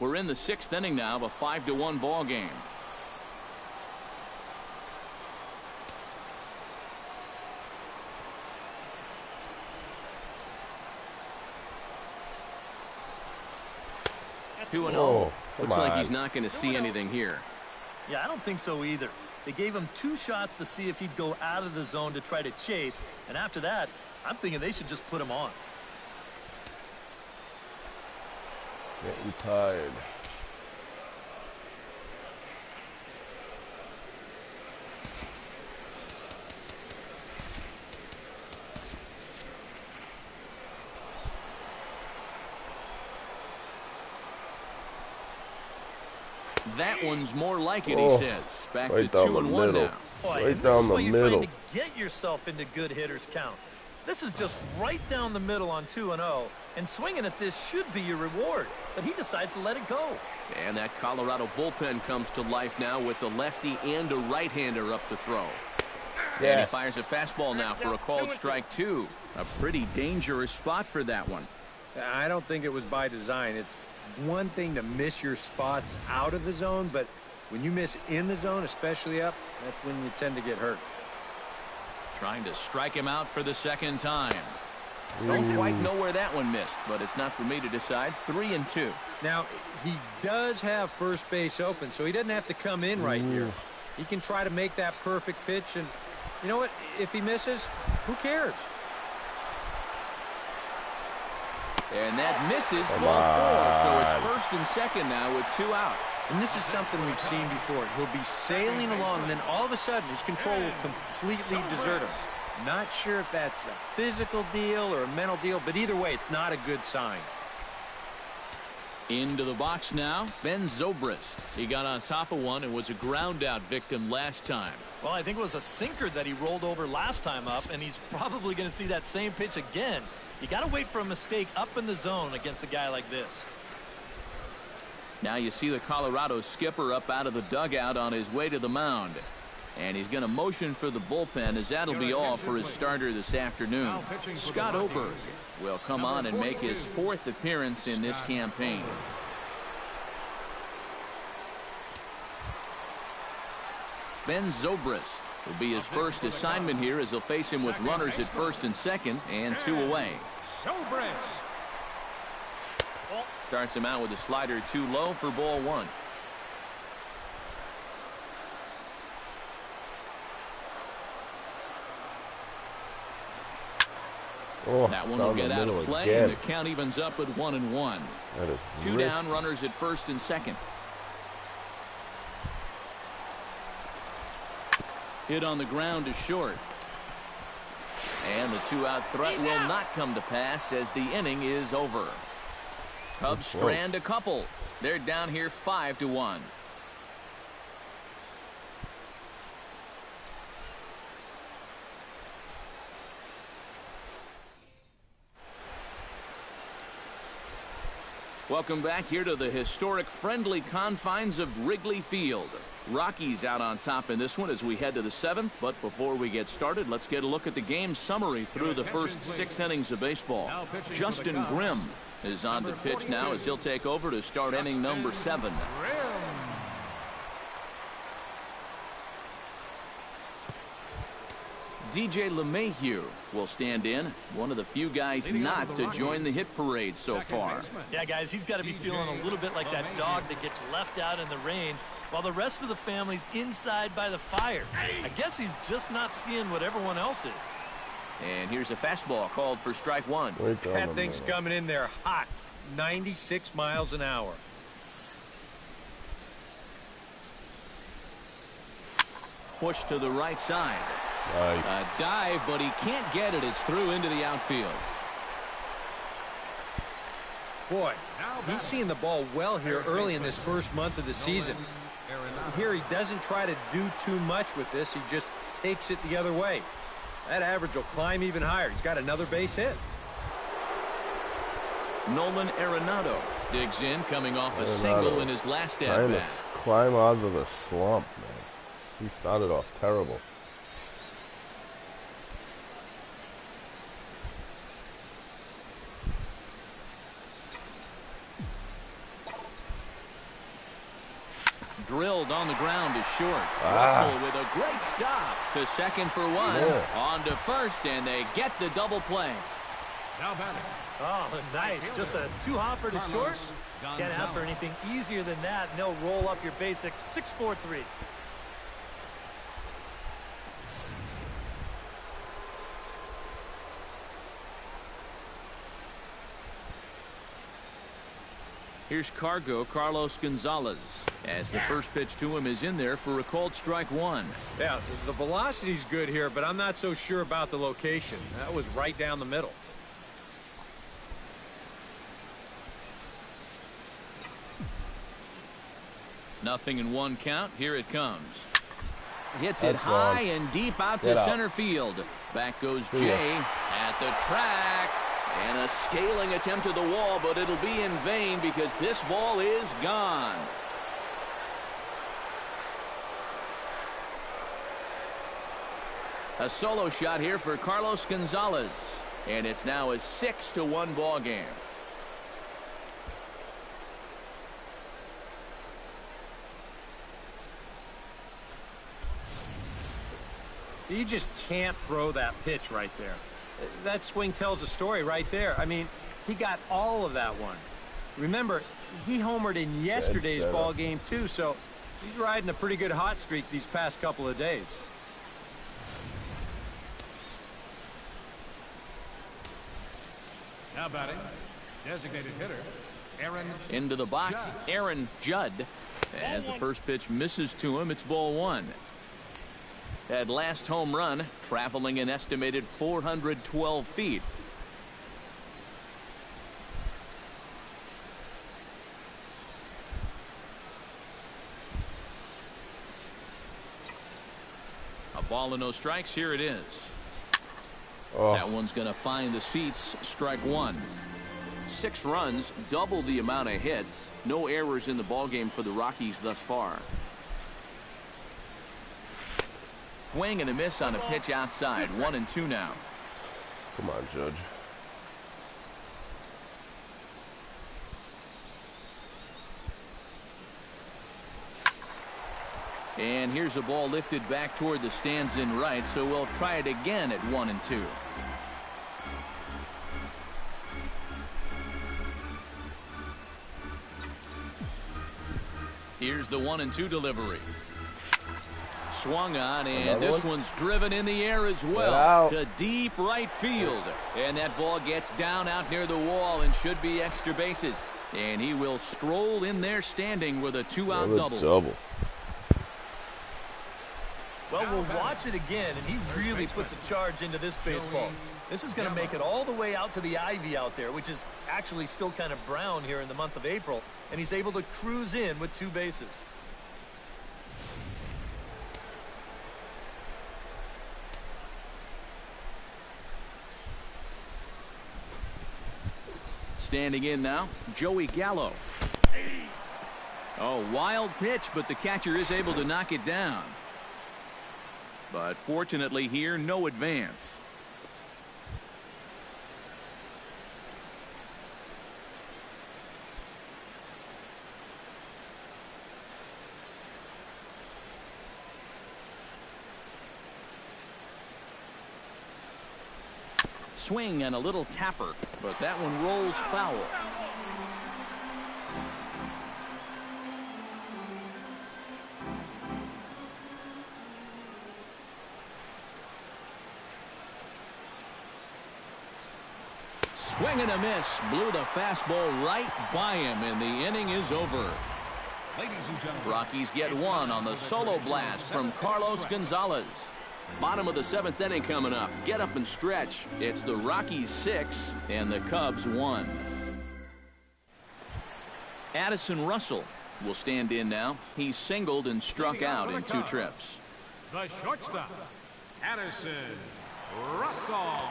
We're in the 6th inning now of a 5-1 ball game. Two and oh. Looks like he's not going to see anything here. Yeah, I don't think so either. They gave him 2 shots to see if he'd go out of the zone to try to chase, and after that, I'm thinking they should just put him on. Getting tired. That one's more like it, he says. Back to 2-1 now. Boy, right down the middle. Trying to get yourself into good hitters counts. This is just right down the middle on 2-0, and swinging at this should be your reward, but he decides to let it go. And that Colorado bullpen comes to life now with a lefty and a right-hander up to throw. Yes. And he fires a fastball now for a called strike 2. A pretty dangerous spot for that one. I don't think it was by design. It's one thing to miss your spots out of the zone, but when you miss in the zone, especially up, that's when you tend to get hurt. Trying to strike him out for the 2nd time. Don't quite know where that one missed, but it's not for me to decide. 3-2. Now, he does have first base open, so he doesn't have to come in right here. He can try to make that perfect pitch, and you know what? If he misses, who cares? And that misses ball 4, so it's 1st and 2nd now with 2 out. And this is something we've seen before. He'll be sailing along, and then all of a sudden his control will completely desert him. Not sure if that's a physical deal or a mental deal, but either way, it's not a good sign. Into the box now, Ben Zobrist. He got on top of one and was a ground out victim last time. Well, I think it was a sinker that he rolled over last time up, and he's probably going to see that same pitch again. You got to wait for a mistake up in the zone against a guy like this. Now you see the Colorado skipper up out of the dugout on his way to the mound. And he's going to motion for the bullpen, as that'll be all for his starter this afternoon. Scott Oberg will come on and make his 4th appearance in this campaign. Ben Zobrist will be his first assignment here, as he'll face him with runners at 1st and 2nd and 2 away. Starts him out with a slider too low for ball 1. That one will get out of play, again. And the count evens up at 1-1. 2 down, runners at 1st and 2nd. Hit on the ground is short. And the 2-out threat will not come to pass as the inning is over. Cubs strand a couple. They're down here 5-1. Welcome back here to the historic friendly confines of Wrigley Field. Rockies out on top in this one as we head to the 7th. But before we get started, let's get a look at the game summary through the first 6 innings of baseball. Justin Grimm is on to pitch now as he'll take over to start inning number 7. DJ LeMahieu will stand in, one of the few guys not to join the hit parade so far. Yeah, guys, he's got to be feeling a little bit like that dog that gets left out in the rain while the rest of the family's inside by the fire. I guess he's just not seeing what everyone else is. And here's a fastball called for strike 1. That thing's coming in there hot, 96 miles an hour. Push to the right side. Nice. A dive, but he can't get it. It's through into the outfield. Boy, he's seeing the ball well here early in this first month of the season. Here he doesn't try to do too much with this. He just takes it the other way. That average will climb even higher. He's got another base hit. Nolan Arenado digs in, coming off a single in his last at-bat. Trying to climb out of the slump, man. He started off terrible. Drilled on the ground is short. Russell with a great stop to second for one. Yeah. On to first, and they get the double play. Now batting. Oh, nice. Just a two-hopper to short. Can't ask for anything easier than that, and they'll roll up your basic 6-4-3. Here's Carlos Gonzalez, as the first pitch to him is in there for a called strike one. Yeah, the velocity's good here, but I'm not so sure about the location. That was right down the middle. Nothing in one count. Here it comes. Hits it That's high gone. and deep out Get to out. center field. Back goes See ya. Jay at the track. And a scaling attempt at the wall, but it'll be in vain because this ball is gone. A solo shot here for Carlos Gonzalez. And it's now a 6-1 ball game. You just can't throw that pitch right there. That swing tells a story right there. I mean, he got all of that one. Remember, he homered in yesterday's ball game too, so he's riding a pretty good hot streak these past couple of days. Now batting, designated hitter, Aaron. Into the box, Aaron Judd. As the first pitch misses to him, it's ball one. That last home run traveling an estimated 412 feet. A ball and no strikes. Here it is. Oh. That one's going to find the seats. Strike one. 6 runs, double the amount of hits. No errors in the ballgame for the Rockies thus far. Swing and a miss on a pitch outside. 1-2 now. Come on, Judge. And here's a ball lifted back toward the stands in right, so we'll try it again at 1-2. Here's the 1-2 delivery. Swung on, and Another this one? one's driven in the air as Get well out. to deep right field. And that ball gets down out near the wall and should be extra bases. And he will stroll in there standing with a 2-out double. Well, we'll watch it again, and he really puts a charge into this baseball. This is going to make it all the way out to the ivy out there, which is actually still kind of brown here in the month of April. And he's able to cruise in with 2 bases. Standing in now, Joey Gallo. Oh, wild pitch, but the catcher is able to knock it down. But fortunately here, no advance. Swing and a little tapper, but that one rolls foul. Swing and a miss. Blew the fastball right by him, and the inning is over. Ladies and gentlemen, Rockies get one on the solo blast from Carlos Gonzalez. Bottom of the 7th inning coming up. Get up and stretch. It's the Rockies 6 and the Cubs 1. Addison Russell will stand in now. He's singled and struck out in 2 trips. the shortstop, Addison Russell.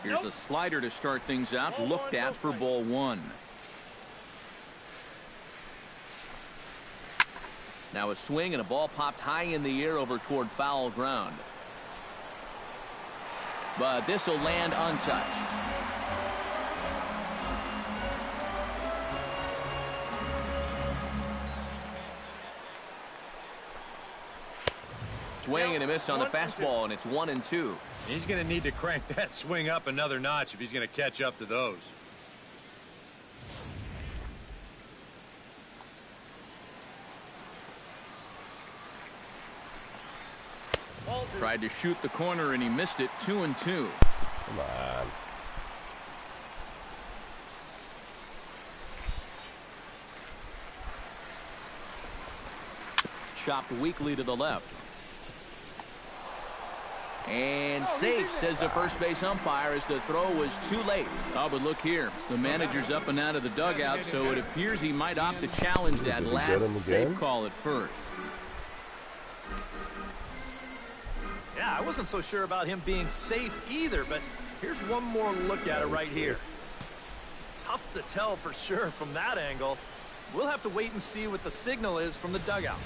Here's a slider to start things out. Looked at for ball 1. Now a swing and a ball popped high in the air over toward foul ground. But this will land untouched. Swing and a miss on the fastball, and it's 1-2. He's going to need to crank that swing up another notch if he's going to catch up to those. Tried to shoot the corner, and he missed it. 2-2. Come on. Chopped weakly to the left. And safe, says the first base umpire, as the throw was too late. Oh, but look here. The manager's up and out of the dugout, so it appears he might opt to challenge that last safe call at first. Yeah, I wasn't so sure about him being safe either, but here's one more look at it right here. Tough to tell for sure from that angle. We'll have to wait and see what the signal is from the dugout.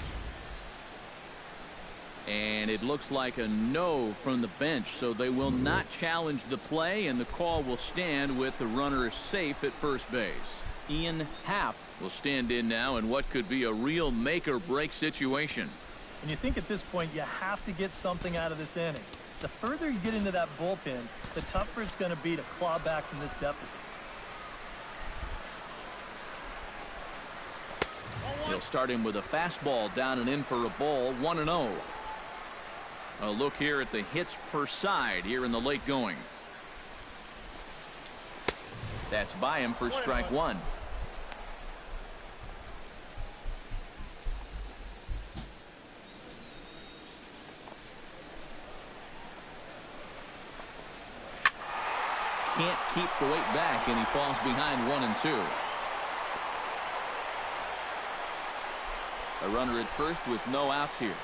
And it looks like a no from the bench, so they will not challenge the play, and the call will stand with the runner safe at first base. Ian Happ will stand in now in what could be a real make-or-break situation. And you think at this point you have to get something out of this inning. The further you get into that bullpen, the tougher it's going to be to claw back from this deficit. He'll start him with a fastball down and in for a ball. 1-0. A look here at the hits per side here in the late going. That's by him for strike one. Can't keep the weight back, and he falls behind 1-2. A runner at first with no outs here.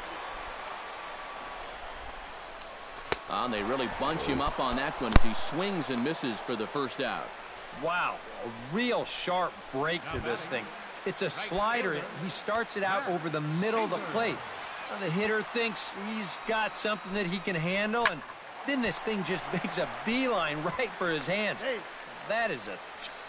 And they really bunch him up on that one as he swings and misses for the first out. Wow, a real sharp break to this thing. It's a slider, and he starts it out over the middle of the plate. Now, the hitter thinks he's got something that he can handle, and then this thing just makes a beeline right for his hands. That is a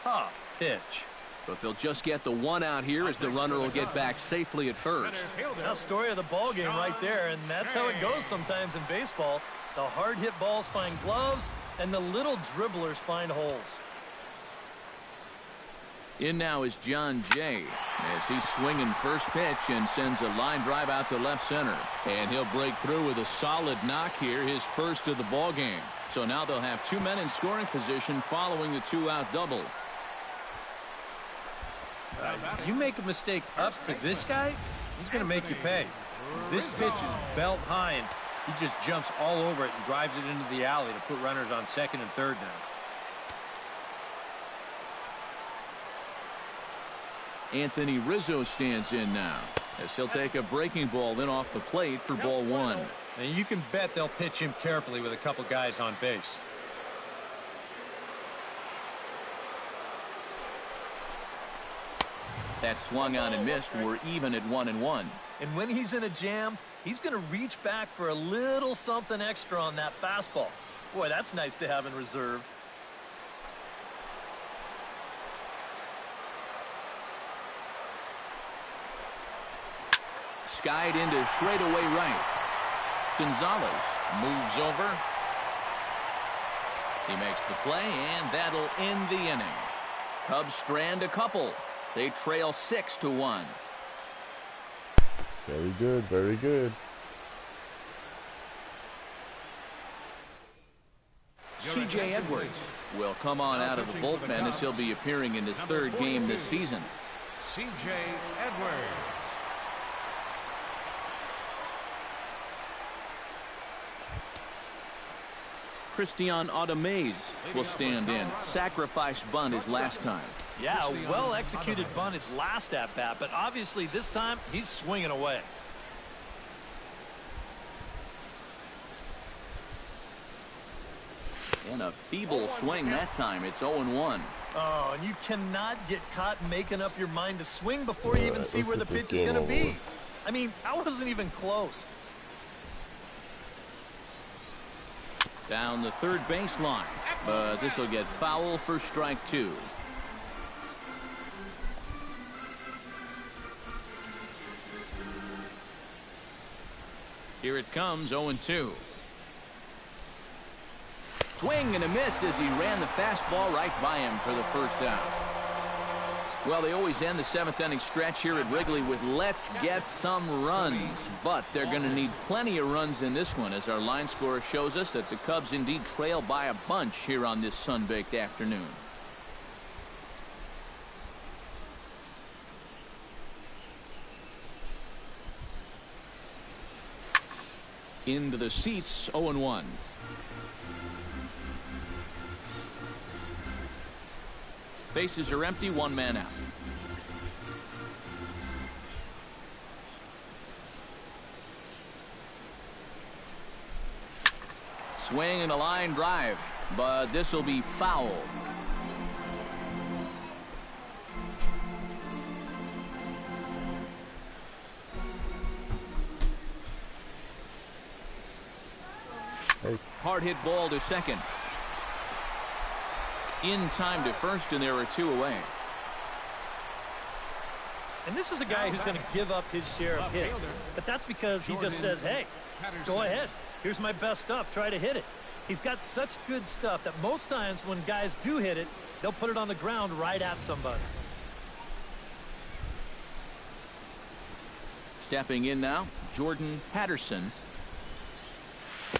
tough pitch. But they'll just get the one out here as the runner will get back safely at first. Now, story of the ball game right there, and that's how it goes sometimes in baseball. The hard hit balls find gloves, and the little dribblers find holes. In now is John Jay as he's swinging first pitch and sends a line drive out to left center. And he'll break through with a solid knock here, his first of the ball game. So now they'll have two men in scoring position following the two-out double. You make a mistake up to this guy, he's going to make you pay. This pitch is belt high, and he just jumps all over it and drives it into the alley to put runners on second and third now. Anthony Rizzo stands in now as he'll take a breaking ball in off the plate for ball one. And you can bet they'll pitch him carefully with a couple guys on base. That swung on and missed. We're even at 1-1. And when he's in a jam, he's going to reach back for a little something extra on that fastball. Boy, that's nice to have in reserve. Skied into straightaway right. Gonzalez moves over. He makes the play, and that'll end the inning. Cubs strand a couple. They trail 6-1. Very good, very good. C.J. Edwards will come on out of the bullpen as he'll be appearing in his third game this season. C.J. Edwards. Christian Automez will stand in. Sacrifice bunt his last time. Yeah, a well-executed bunt his last at-bat, but obviously this time he's swinging away. And a feeble swing that time. It's 0-1. Oh, and you cannot get caught making up your mind to swing before you even see where the pitch is going to be. I mean, I wasn't even close. Down the third baseline, but this will get foul for strike two. Here it comes, 0-2. Swing and a miss as he ran the fastball right by him for the first out. Well, they always end the 7th inning stretch here at Wrigley with let's get some runs. But they're going to need plenty of runs in this one, as our line scorer shows us that the Cubs indeed trail by a bunch here on this sun-baked afternoon. Into the seats, 0-1. Bases are empty, 1 man out. Swing and a line drive, but this will be foul. Hard hit ball to second. In time to first, and there are 2 away. And this is a guy who's going to give up his share of hits, but that's because he just says, hey, go ahead. Here's my best stuff. Try to hit it. He's got such good stuff that most times when guys do hit it, they'll put it on the ground right at somebody. Stepping in now, Jordan Patterson.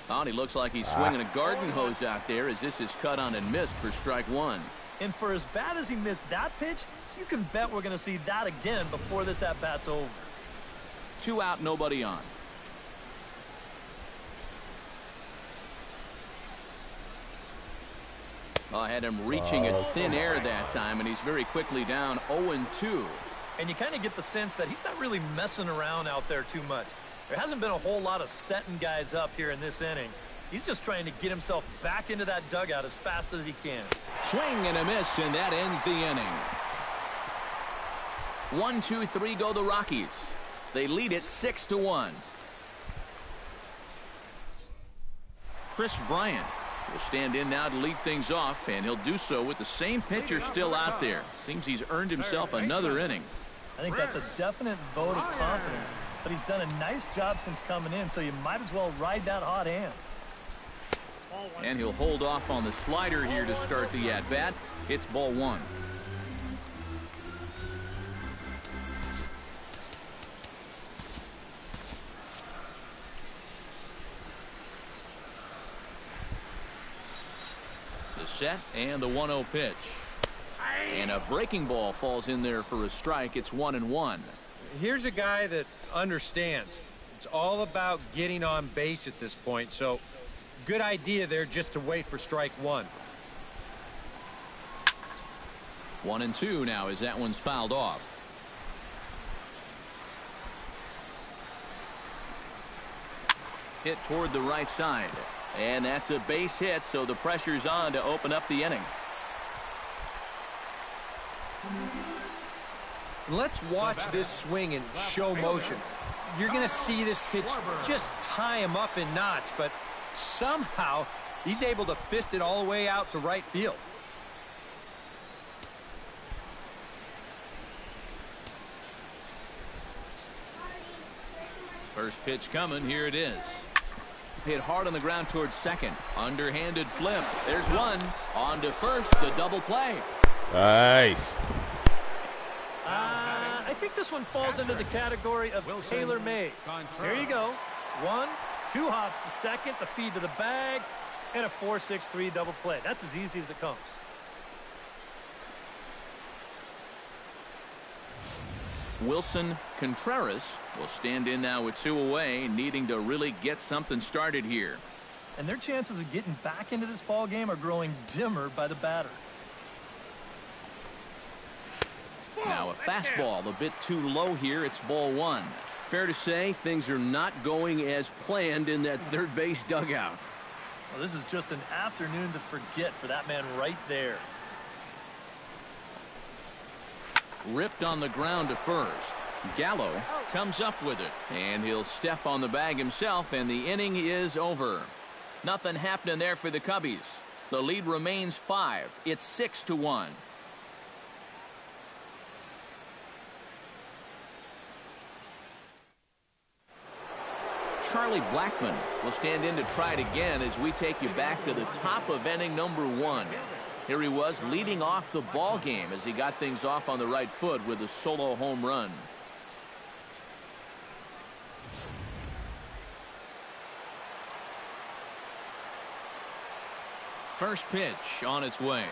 Oh, and he looks like he's swinging a garden hose out there as this is cut on and missed for strike 1. And for as bad as he missed that pitch, you can bet we're going to see that again before this at-bat's over. 2 out, nobody on. Oh, I had him reaching at thin air that time, and he's very quickly down 0-2. And you kind of get the sense that he's not really messing around out there too much. There hasn't been a whole lot of setting guys up here in this inning. He's just trying to get himself back into that dugout as fast as he can. Swing and a miss, and that ends the inning. 1, 2, 3 go the Rockies. They lead it 6-1. Chris Bryant will stand in now to lead things off, and he'll do so with the same pitcher still out there. Seems he's earned himself another inning. I think that's a definite vote of confidence, but he's done a nice job since coming in, so you might as well ride that hot hand. And he'll hold off on the slider here to start the at-bat. It's ball 1. The set and the 1-0 pitch. And a breaking ball falls in there for a strike. It's 1-1. Here's a guy that understands. It's all about getting on base at this point, so good idea there just to wait for strike 1. 1-2 now as that one's fouled off. Hit toward the right side. And that's a base hit, so the pressure's on to open up the inning. Let's watch this swing in show motion. You're going to see this pitch just tie him up in knots, but somehow he's able to fist it all the way out to right field. First pitch coming. Here it is. Hit hard on the ground towards second. Underhanded flip. There's one. On to first. The double play. Nice. I think this one falls into the category of tailor-made. Here you go. 1, 2 hops to second, the feed to the bag, and a 4-6-3 double play. That's as easy as it comes. Wilson Contreras will stand in now with 2 away, needing to really get something started here. And their chances of getting back into this ball game are growing dimmer by the batter. Now a fastball a bit too low here. It's ball 1. Fair to say things are not going as planned in that third base dugout. Well, this is just an afternoon to forget for that man right there. Ripped on the ground to first. Gallo comes up with it, and he'll step on the bag himself, and the inning is over. Nothing happening there for the Cubbies. The lead remains 5. It's 6-1. Charlie Blackmon will stand in to try it again as we take you back to the top of inning number 1. Here he was leading off the ball game as he got things off on the right foot with a solo home run. First pitch on its way.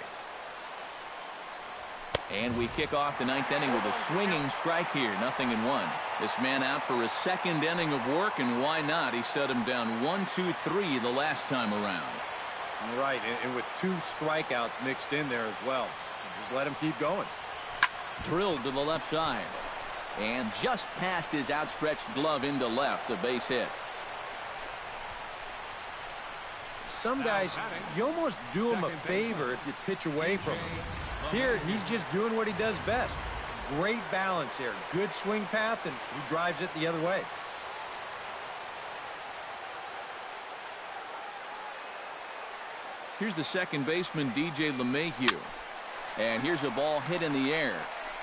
And we kick off the 9th inning with a swinging strike here. 0-1. This man out for his 2nd inning of work, and why not? He set him down 1-2-3 the last time around. Right, and with 2 strikeouts mixed in there as well. Just let him keep going. Drilled to the left side. And just past his outstretched glove into left, a base hit. Some guys, you almost do him a favor if you pitch away from him. Here, he's just doing what he does best. Great balance here. Good swing path, and he drives it the other way. Here's the second baseman, DJ LeMahieu. And here's a ball hit in the air.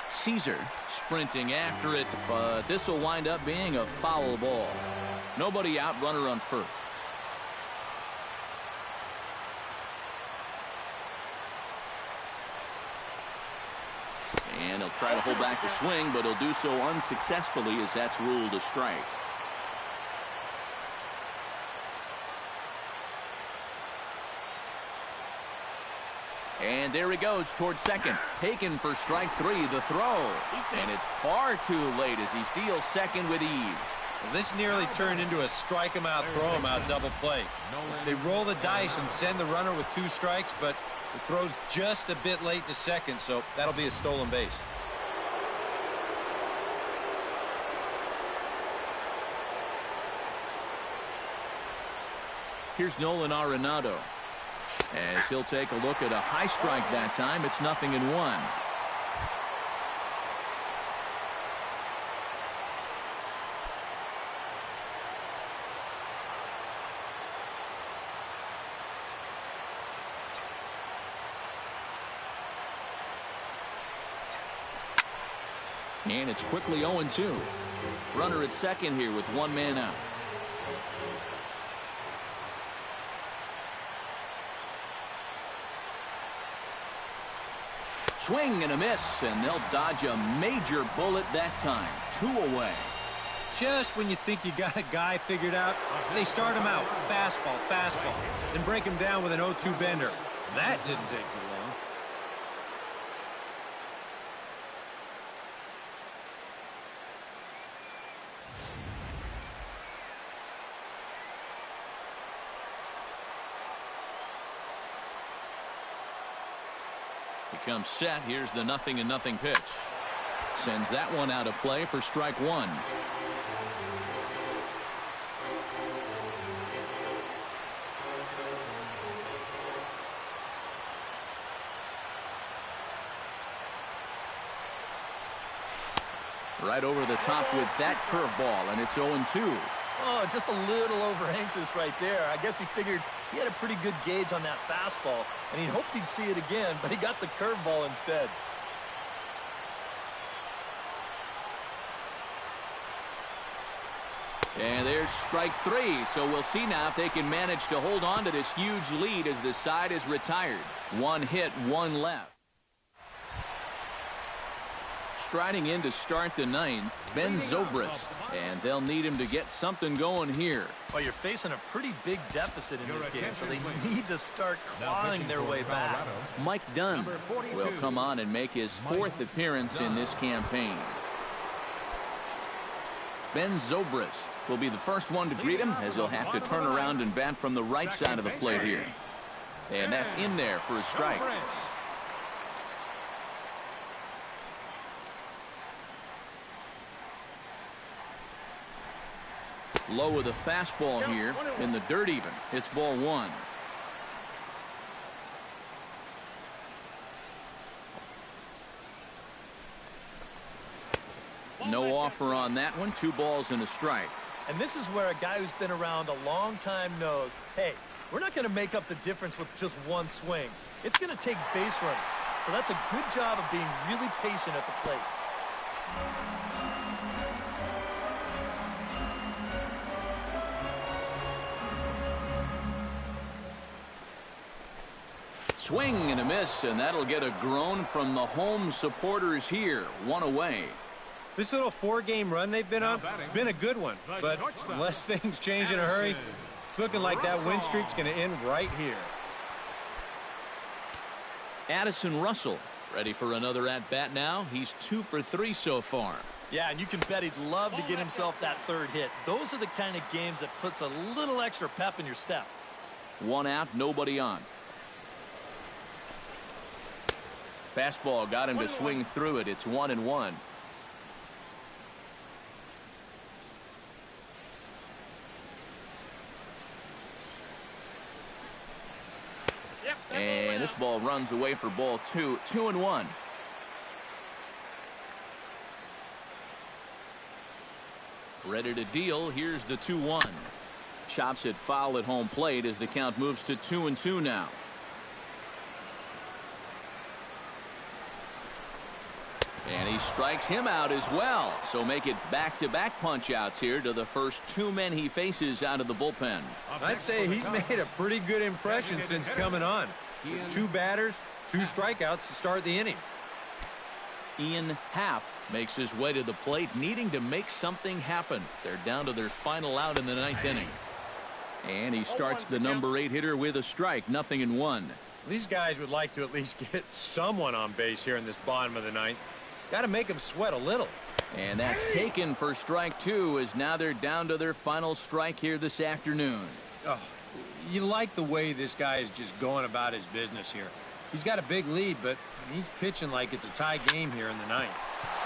Caesar sprinting after it, but this will wind up being a foul ball. Nobody out, runner on first. And he'll try to hold back the swing, but he'll do so unsuccessfully as that's ruled a strike. And there he goes towards second. Taken for strike 3, the throw. And it's far too late as he steals second with ease. Well, this nearly turned into a strike him out, throw him out double play. They roll the dice and send the runner with 2 strikes, but the throw's just a bit late to second, so that'll be a stolen base. Here's Nolan Arenado. As he'll take a look at a high strike that time. It's 0-1. And it's quickly 0-2. Runner at second here with 1 man out. Swing and a miss, and they'll dodge a major bullet that time. 2 away. Just when you think you got a guy figured out, they start him out. Fastball, fastball. Then break him down with an 0-2 bender. That didn't take too long. Comes set. Here's the 0-0 pitch. Sends that one out of play for strike 1. Right over the top with that curveball, and it's 0-2. Oh, just a little over anxious right there. I guess he figured he had a pretty good gauge on that fastball, and he hoped he'd see it again, but he got the curveball instead. And there's strike 3, so we'll see now if they can manage to hold on to this huge lead as the side is retired. 1 hit, 1 left. Striding in to start the 9th, Ben Zobrist, and they'll need him to get something going here. Well, you're facing a pretty big deficit in this game, so they need to start clawing their way back. Mike Dunn will come on and make his 4th appearance in this campaign. Ben Zobrist will be the first one to greet him as he'll have to turn around and bat from the right side of the plate here. And that's in there for a strike. Low with a fastball here in the dirt even. It's ball 1. No offer on that one. 2 balls and a strike. And this is where a guy who's been around a long time knows, hey, we're not going to make up the difference with just 1 swing. It's going to take base runners. So that's a good job of being really patient at the plate. Swing and a miss, and that'll get a groan from the home supporters here. One away. This little 4-game run they've been on, it's been a good one. But unless things change in a hurry, it's looking like that win streak's going to end right here. Addison Russell ready for another at-bat now. He's 2 for 3 so far. Yeah, and you can bet he'd love to get himself that third hit. Those are the kind of games that puts a little extra pep in your step. 1 out, nobody on. Fastball got him to swing through it. It's 1-1. And this ball runs away for ball 2. 2-1. Ready to deal. Here's the 2-1. Chops it foul at home plate as the count moves to 2-2 now. And he strikes him out as well. So make it back-to-back punch-outs here to the first 2 men he faces out of the bullpen. I'd say he's made a pretty good impression since coming on. 2 batters, 2 strikeouts to start the inning. Ian Happ makes his way to the plate, needing to make something happen. They're down to their final out in the 9th inning. And he starts the number 8 hitter with a strike. 0-1. These guys would like to at least get someone on base here in this bottom of the 9th. Got to make them sweat a little. And that's taken for strike 2, as now they're down to their final strike here this afternoon. Oh, you like the way this guy is just going about his business here. He's got a big lead, but he's pitching like it's a tie game here in the 9th.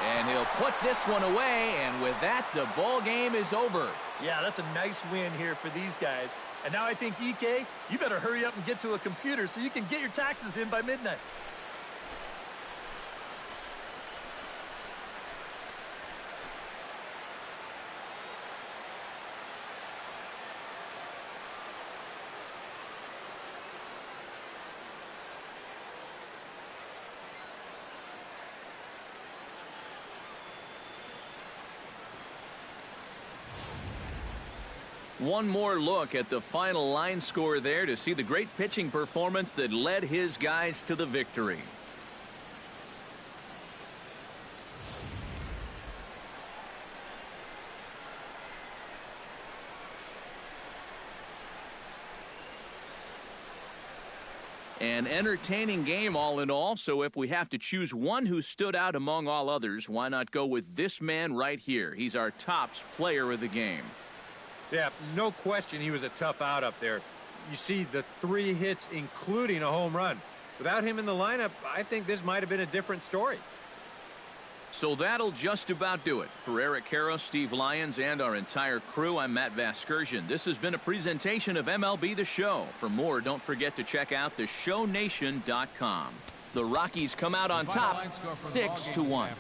And he'll put this one away, and with that, the ball game is over. Yeah, that's a nice win here for these guys. And now I think, EK, you better hurry up and get to a computer so you can get your taxes in by midnight. One more look at the final line score there to see the great pitching performance that led his guys to the victory. An entertaining game all in all, so if we have to choose one who stood out among all others, why not go with this man right here? He's our tops player of the game. Yeah, no question he was a tough out up there. You see the 3 hits, including a home run. Without him in the lineup, I think this might have been a different story. So that'll just about do it. For Eric Caro, Steve Lyons, and our entire crew, I'm Matt Vasgersian. This has been a presentation of MLB The Show. For more, don't forget to check out theshownation.com. The Rockies come out on top 6-1.